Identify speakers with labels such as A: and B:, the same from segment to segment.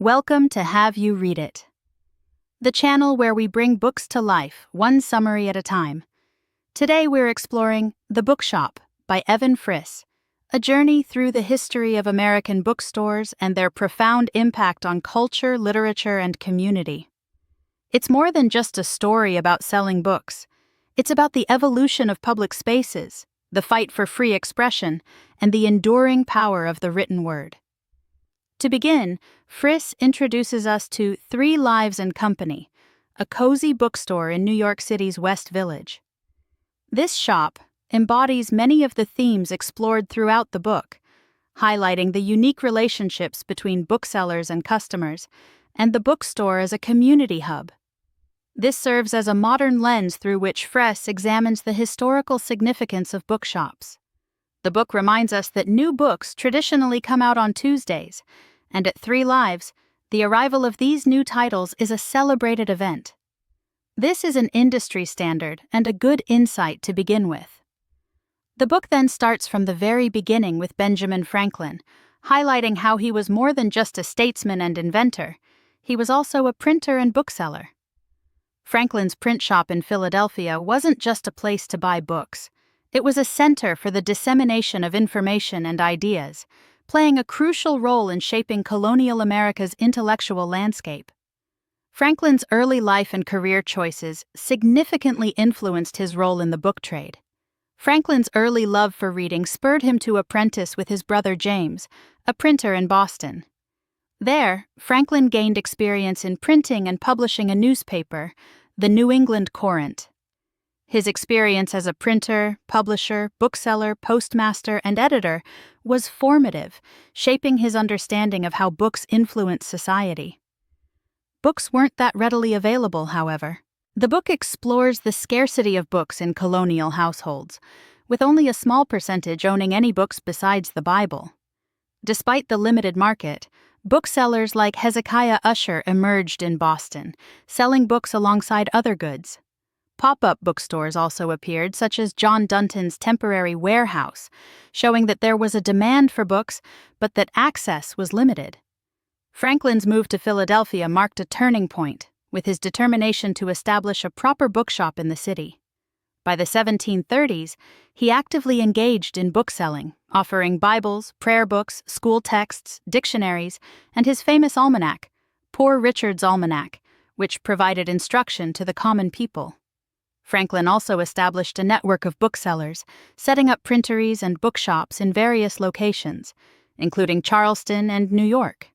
A: Welcome to Have You Read It, the channel where we bring books to life, one summary at a time. Today we're exploring The Bookshop by Evan Friss, a journey through the history of American bookstores and their profound impact on culture, literature, and community. It's more than just a story about selling books. It's about the evolution of public spaces, the fight for free expression, and the enduring power of the written word. To begin, Friss introduces us to 3 Lives and Company, a cozy bookstore in New York City's West Village. This shop embodies many of the themes explored throughout the book, highlighting the unique relationships between booksellers and customers, and the bookstore as a community hub. This serves as a modern lens through which Friss examines the historical significance of bookshops. The book reminds us that new books traditionally come out on Tuesdays, and at 3 Lives, the arrival of these new titles is a celebrated event. This is an industry standard and a good insight to begin with. The book then starts from the very beginning with Benjamin Franklin, highlighting how he was more than just a statesman and inventor. He was also a printer and bookseller. Franklin's print shop in Philadelphia wasn't just a place to buy books. It was a center for the dissemination of information and ideas, playing a crucial role in shaping colonial America's intellectual landscape. Franklin's early life and career choices significantly influenced his role in the book trade. Franklin's early love for reading spurred him to apprentice with his brother James, a printer in Boston. There, Franklin gained experience in printing and publishing a newspaper, the New England Courant. His experience as a printer, publisher, bookseller, postmaster, and editor was formative, shaping his understanding of how books influence society. Books weren't that readily available, however. The book explores the scarcity of books in colonial households, with only a small percentage owning any books besides the Bible. Despite the limited market, booksellers like Hezekiah Usher emerged in Boston, selling books alongside other goods. Pop-up bookstores also appeared, such as John Dunton's temporary warehouse, showing that there was a demand for books, but that access was limited. Franklin's move to Philadelphia marked a turning point, with his determination to establish a proper bookshop in the city. By the 1730s, he actively engaged in bookselling, offering Bibles, prayer books, school texts, dictionaries, and his famous almanac, Poor Richard's Almanac, which provided instruction to the common people. Franklin also established a network of booksellers, setting up printeries and bookshops in various locations, including Charleston and New York.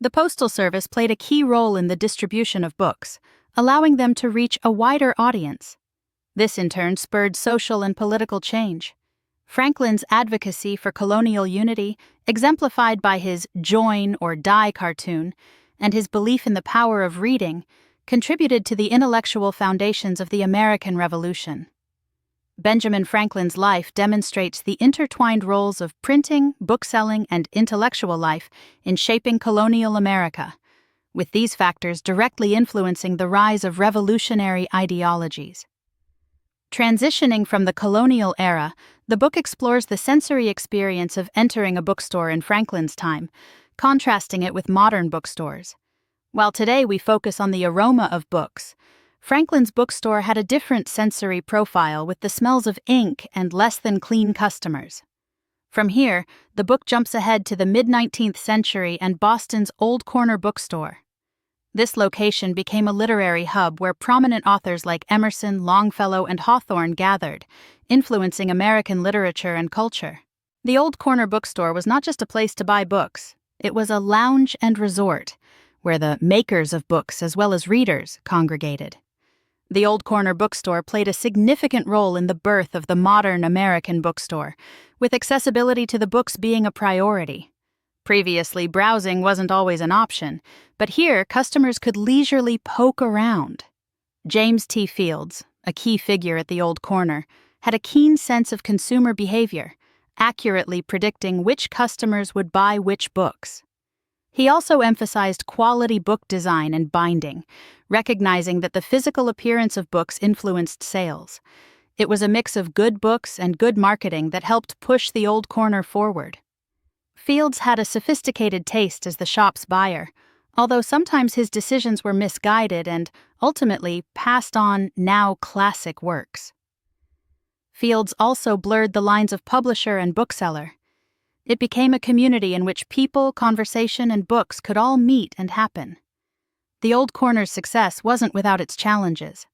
A: The Postal Service played a key role in the distribution of books, allowing them to reach a wider audience. This in turn spurred social and political change. Franklin's advocacy for colonial unity, exemplified by his Join or Die cartoon, and his belief in the power of reading, contributed to the intellectual foundations of the American Revolution. Benjamin Franklin's life demonstrates the intertwined roles of printing, bookselling, and intellectual life in shaping colonial America, with these factors directly influencing the rise of revolutionary ideologies. Transitioning from the colonial era, the book explores the sensory experience of entering a bookstore in Franklin's time, contrasting it with modern bookstores. While today we focus on the aroma of books, Franklin's bookstore had a different sensory profile with the smells of ink and less-than-clean customers. From here, the book jumps ahead to the mid-19th century and Boston's Old Corner Bookstore. This location became a literary hub where prominent authors like Emerson, Longfellow, and Hawthorne gathered, influencing American literature and culture. The Old Corner Bookstore was not just a place to buy books, it was a lounge and resort, where the makers of books as well as readers congregated. The Old Corner Bookstore played a significant role in the birth of the modern American bookstore, with accessibility to the books being a priority. Previously, browsing wasn't always an option, but here customers could leisurely poke around. James T. Fields, a key figure at the Old Corner, had a keen sense of consumer behavior, accurately predicting which customers would buy which books. He also emphasized quality book design and binding, recognizing that the physical appearance of books influenced sales. It was a mix of good books and good marketing that helped push the Old Corner forward. Fields had a sophisticated taste as the shop's buyer, although sometimes his decisions were misguided and ultimately passed on now classic works. Fields also blurred the lines of publisher and bookseller. It became a community in which people, conversation, and books could all meet and happen. The Old Corner's success wasn't without its challenges.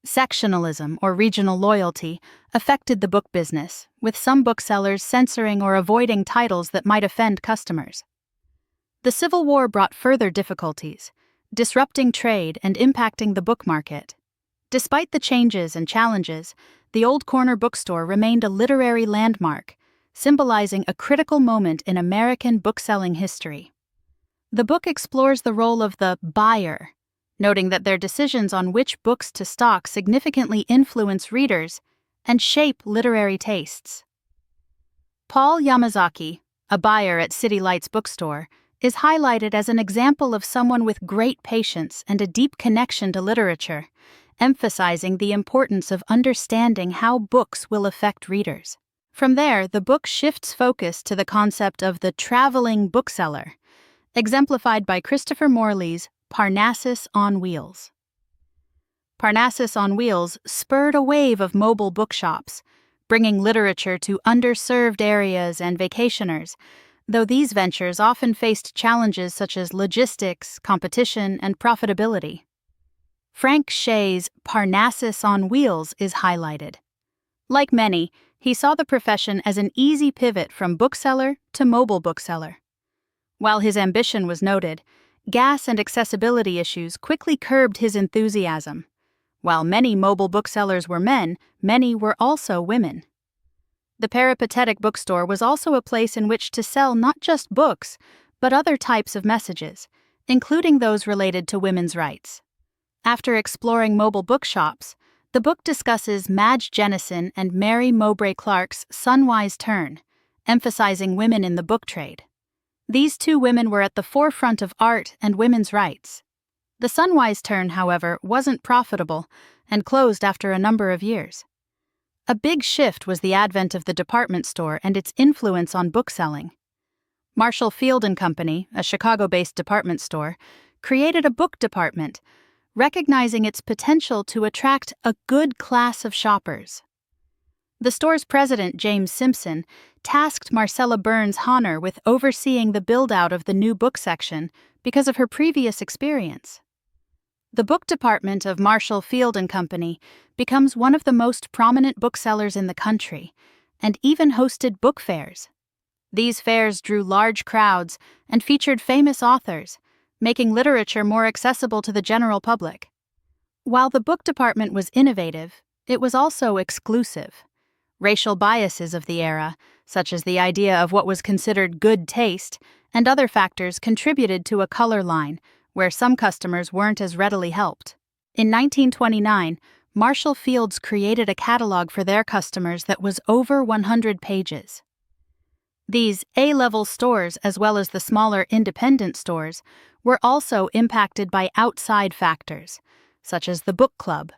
A: Sectionalism, or regional loyalty, affected the book business, with some booksellers censoring or avoiding titles that might offend customers. The Civil War brought further difficulties, disrupting trade and impacting the book market. Despite the changes and challenges, the Old Corner Bookstore remained a literary landmark, symbolizing a critical moment in American bookselling history. The book explores the role of the buyer, noting that their decisions on which books to stock significantly influence readers and shape literary tastes. Paul Yamazaki, a buyer at City Lights Bookstore, is highlighted as an example of someone with great patience and a deep connection to literature, emphasizing the importance of understanding how books will affect readers. From there, the book shifts focus to the concept of the traveling bookseller, exemplified by Christopher Morley's Parnassus on Wheels. Parnassus on Wheels spurred a wave of mobile bookshops, bringing literature to underserved areas and vacationers, though these ventures often faced challenges such as logistics, competition, and profitability. Frank Shea's Parnassus on Wheels is highlighted. Like many, he saw the profession as an easy pivot from bookseller to mobile bookseller. While his ambition was noted, gas and accessibility issues quickly curbed his enthusiasm. While many mobile booksellers were men, many were also women. The peripatetic bookstore was also a place in which to sell not just books, but other types of messages, including those related to women's rights. After exploring mobile bookshops, the book discusses Madge Jennison and Mary Mowbray Clark's Sunwise Turn, emphasizing women in the book trade. These two women were at the forefront of art and women's rights. The Sunwise Turn, however, wasn't profitable and closed after a number of years. A big shift was the advent of the department store and its influence on bookselling. Marshall Field and Company, a Chicago-based department store, created a book department, recognizing its potential to attract a good class of shoppers. The store's president, James Simpson, tasked Marcella Burns Honor with overseeing the build-out of the new book section because of her previous experience. The book department of Marshall Field and Company becomes one of the most prominent booksellers in the country, and even hosted book fairs. These fairs drew large crowds and featured famous authors, making literature more accessible to the general public. While the book department was innovative, it was also exclusive. Racial biases of the era, such as the idea of what was considered good taste, and other factors contributed to a color line, where some customers weren't as readily helped. In 1929, Marshall Fields created a catalog for their customers that was over 100 pages. These A-level stores, as well as the smaller independent stores, were also impacted by outside factors, such as the book club.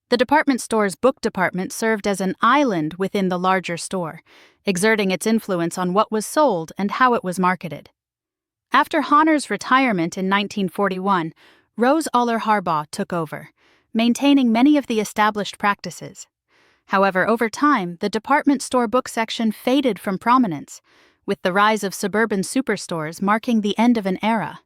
A: The department store's book department served as an island within the larger store, exerting its influence on what was sold and how it was marketed. After Honor's retirement in 1941, Rose Aller Harbaugh took over, maintaining many of the established practices. However, over time, the department store book section faded from prominence, with the rise of suburban superstores marking the end of an era.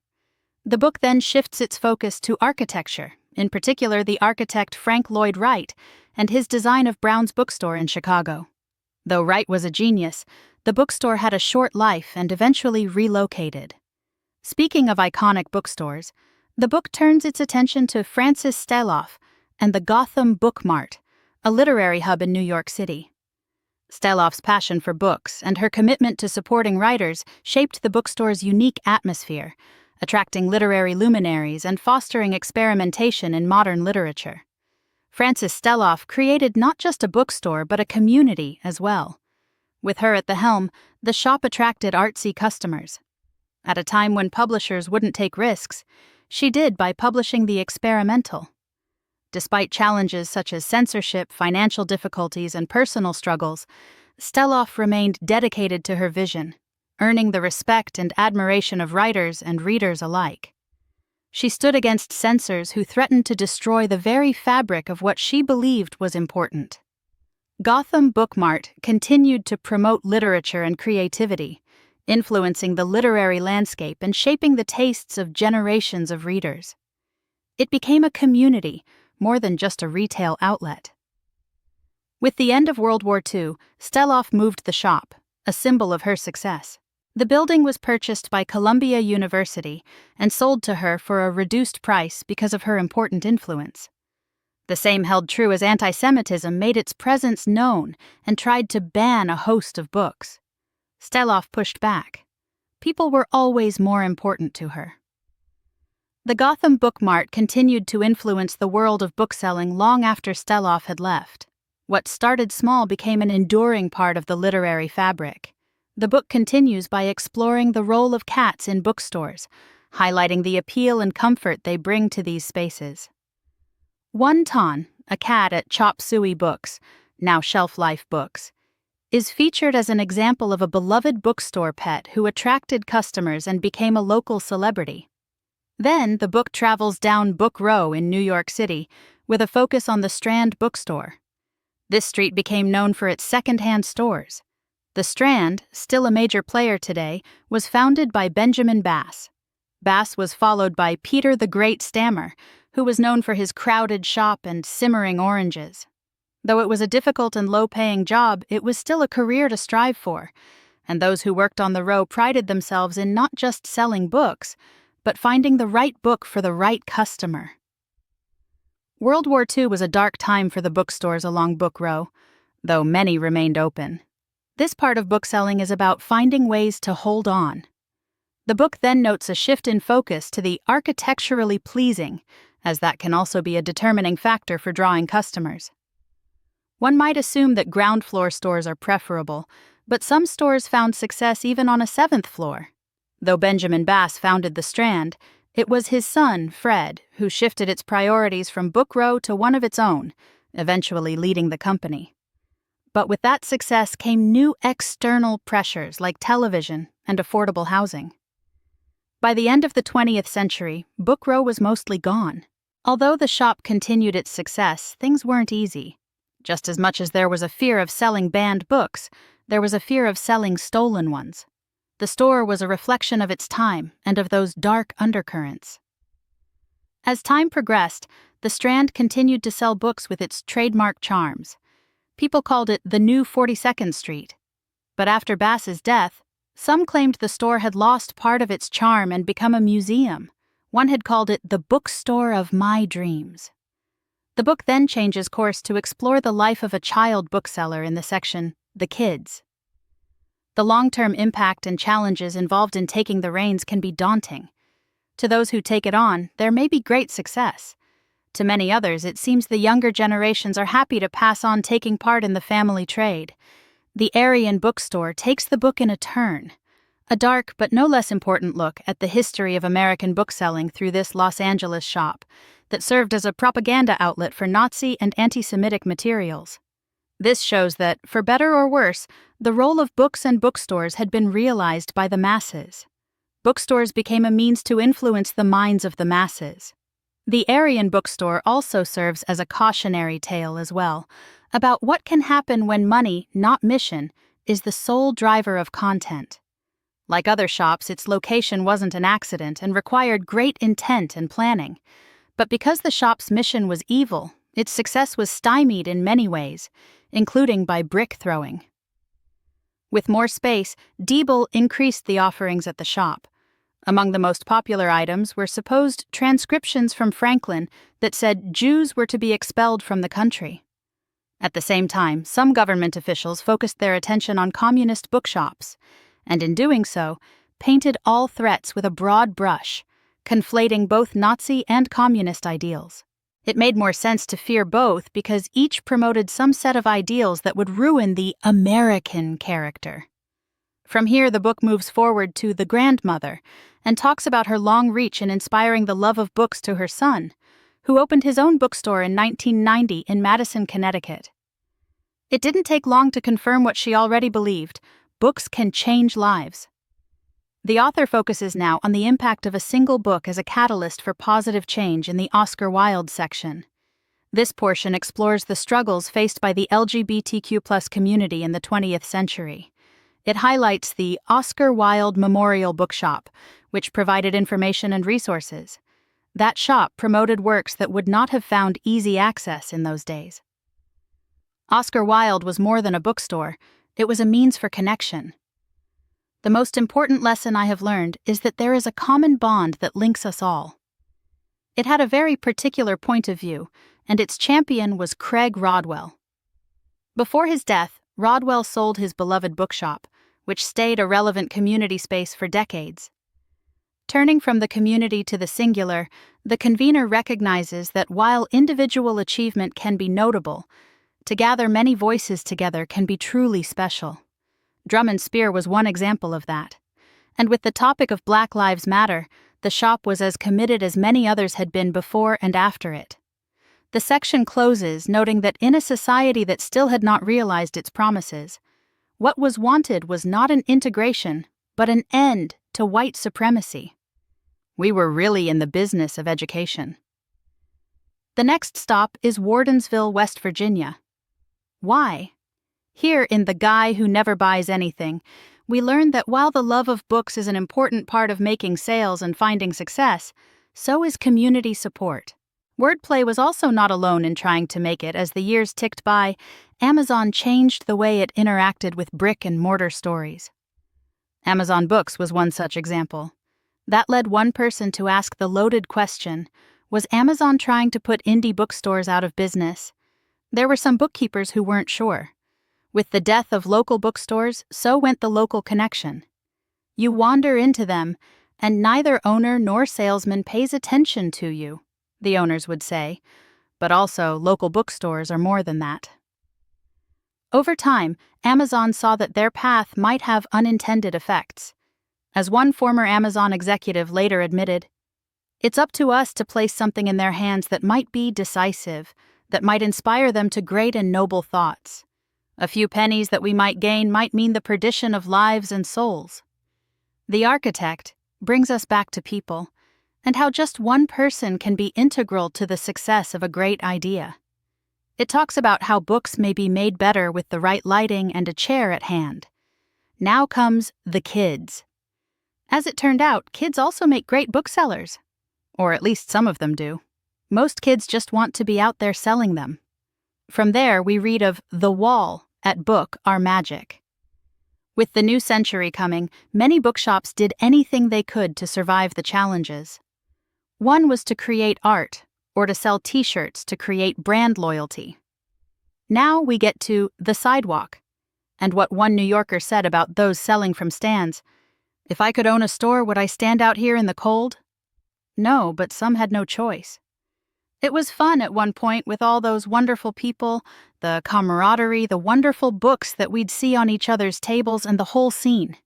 A: The book then shifts its focus to architecture, in particular the architect Frank Lloyd Wright and his design of Brown's Bookstore in Chicago. Though Wright was a genius, the bookstore had a short life and eventually relocated. Speaking of iconic bookstores, the book turns its attention to Francis Steloff and the Gotham Book Mart, a literary hub in New York City. Steloff's passion for books and her commitment to supporting writers shaped the bookstore's unique atmosphere, attracting literary luminaries and fostering experimentation in modern literature. Francis Steloff created not just a bookstore but a community as well. With her at the helm, the shop attracted artsy customers. At a time when publishers wouldn't take risks, she did by publishing the experimental. Despite challenges such as censorship, financial difficulties, and personal struggles, Steloff remained dedicated to her vision, earning the respect and admiration of writers and readers alike. She stood against censors who threatened to destroy the very fabric of what she believed was important. Gotham Book Mart continued to promote literature and creativity, influencing the literary landscape and shaping the tastes of generations of readers. It became a community, more than just a retail outlet. With the end of World War II, Steloff moved the shop, a symbol of her success. The building was purchased by Columbia University and sold to her for a reduced price because of her important influence. The same held true as anti-Semitism made its presence known and tried to ban a host of books. Steloff pushed back. People were always more important to her. The Gotham Book Mart continued to influence the world of bookselling long after Steloff had left. What started small became an enduring part of the literary fabric. The book continues by exploring the role of cats in bookstores, highlighting the appeal and comfort they bring to these spaces. One Ton, a cat at Chop Suey Books, now Shelf Life Books, is featured as an example of a beloved bookstore pet who attracted customers and became a local celebrity. Then the book travels down Book Row in New York City with a focus on the Strand bookstore. This street became known for its secondhand stores. The Strand, still a major player today, was founded by Benjamin Bass. Bass was followed by Peter the Great Stammer, who was known for his crowded shop and simmering oranges. Though it was a difficult and low-paying job, it was still a career to strive for, and those who worked on the row prided themselves in not just selling books, but finding the right book for the right customer. World War II was a dark time for the bookstores along Book Row, though many remained open. This part of bookselling is about finding ways to hold on. The book then notes a shift in focus to the architecturally pleasing, as that can also be a determining factor for drawing customers. One might assume that ground floor stores are preferable, but some stores found success even on a 7th floor. Though Benjamin Bass founded the Strand, it was his son, Fred, who shifted its priorities from Book Row to one of its own, eventually leading the company. But with that success came new external pressures like television and affordable housing. By the end of the 20th century, Book Row was mostly gone. Although the shop continued its success, things weren't easy. Just as much as there was a fear of selling banned books, there was a fear of selling stolen ones. The store was a reflection of its time and of those dark undercurrents. As time progressed, the Strand continued to sell books with its trademark charms. People called it the new 42nd Street. But after Bass's death, some claimed the store had lost part of its charm and become a museum. One had called it the bookstore of my dreams. The book then changes course to explore the life of a child bookseller in the section, The Kids. The long-term impact and challenges involved in taking the reins can be daunting. To those who take it on, there may be great success. To many others, it seems the younger generations are happy to pass on taking part in the family trade. The Aryan Bookstore takes the book in a turn. A dark but no less important look at the history of American bookselling through this Los Angeles shop that served as a propaganda outlet for Nazi and anti-Semitic materials. This shows that, for better or worse, the role of books and bookstores had been realized by the masses. Bookstores became a means to influence the minds of the masses. The Aryan Bookstore also serves as a cautionary tale as well, about what can happen when money, not mission, is the sole driver of content. Like other shops, its location wasn't an accident and required great intent and planning. But because the shop's mission was evil, its success was stymied in many ways, including by brick throwing. With more space, Diebel increased the offerings at the shop. Among the most popular items were supposed transcriptions from Franklin that said Jews were to be expelled from the country. At the same time, some government officials focused their attention on communist bookshops, and in doing so, painted all threats with a broad brush, conflating both Nazi and communist ideals. It made more sense to fear both because each promoted some set of ideals that would ruin the American character. From here, the book moves forward to The Grandmother and talks about her long reach in inspiring the love of books to her son, who opened his own bookstore in 1990 in Madison, Connecticut. It didn't take long to confirm what she already believed: books can change lives. The author focuses now on the impact of a single book as a catalyst for positive change in the Oscar Wilde section. This portion explores the struggles faced by the LGBTQ+ community in the 20th century. It highlights the Oscar Wilde Memorial Bookshop, which provided information and resources. That shop promoted works that would not have found easy access in those days. Oscar Wilde was more than a bookstore, it was a means for connection. The most important lesson I have learned is that there is a common bond that links us all. It had a very particular point of view, and its champion was Craig Rodwell. Before his death, Rodwell sold his beloved bookshop, which stayed a relevant community space for decades. Turning from the community to the singular, the convener recognizes that while individual achievement can be notable, to gather many voices together can be truly special. Drum and Spear was one example of that. And with the topic of Black Lives Matter, the shop was as committed as many others had been before and after it. The section closes noting that in a society that still had not realized its promises, what was wanted was not an integration, but an end to white supremacy. We were really in the business of education. The next stop is Wardensville, West Virginia. Why? Here in The Guy Who Never Buys Anything, we learn that while the love of books is an important part of making sales and finding success, so is community support. Wordplay was also not alone in trying to make it. As the years ticked by, Amazon changed the way it interacted with brick-and-mortar stores. Amazon Books was one such example. That led one person to ask the loaded question, was Amazon trying to put indie bookstores out of business? There were some bookkeepers who weren't sure. With the death of local bookstores, so went the local connection. You wander into them, and neither owner nor salesman pays attention to you, the owners would say, but also local bookstores are more than that. Over time, Amazon saw that their path might have unintended effects. As one former Amazon executive later admitted, "It's up to us to place something in their hands that might be decisive, that might inspire them to great and noble thoughts. A few pennies that we might gain might mean the perdition of lives and souls." The Architect brings us back to people, and how just one person can be integral to the success of a great idea. It talks about how books may be made better with the right lighting and a chair at hand. Now comes the kids. As it turned out, kids also make great booksellers. Or at least some of them do. Most kids just want to be out there selling them. From there, we read of The Wall at Book Our Magic. With the new century coming, many bookshops did anything they could to survive the challenges. One was to create art, or to sell t-shirts to create brand loyalty. Now we get to The Sidewalk, and what one New Yorker said about those selling from stands. "If I could own a store, would I stand out here in the cold?" No, but some had no choice. It was fun at one point with all those wonderful people, the camaraderie, the wonderful books that we'd see on each other's tables, and the whole scene.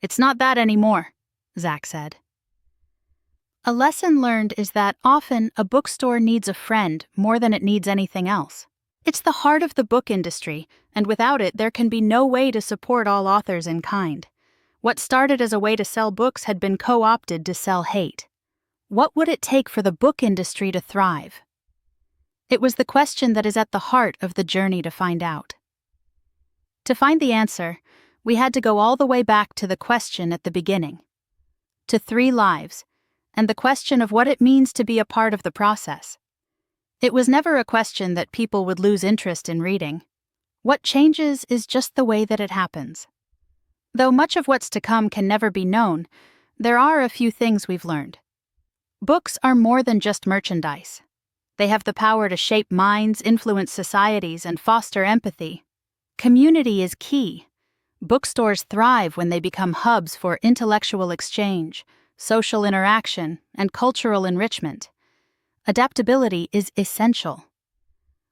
A: It's not that anymore, Zach said. A lesson learned is that often a bookstore needs a friend more than it needs anything else. It's the heart of the book industry, and without it there can be no way to support all authors in kind. What started as a way to sell books had been co-opted to sell hate. What would it take for the book industry to thrive? It was the question that is at the heart of the journey to find out. To find the answer, we had to go all the way back to the question at the beginning. To 3 lives, and the question of what it means to be a part of the process. It was never a question that people would lose interest in reading. What changes is just the way that it happens. Though much of what's to come can never be known, there are a few things we've learned. Books are more than just merchandise. They have the power to shape minds, influence societies, and foster empathy. Community is key. Bookstores thrive when they become hubs for intellectual exchange, social interaction, and cultural enrichment. Adaptability is essential.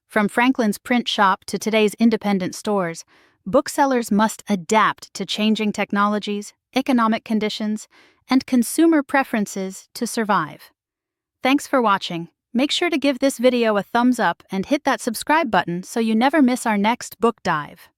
A: From Franklin's print shop to today's independent stores, booksellers must adapt to changing technologies, economic conditions, and consumer preferences to survive. Thanks for watching. Make sure to give this video a thumbs up and hit that subscribe button so you never miss our next book dive.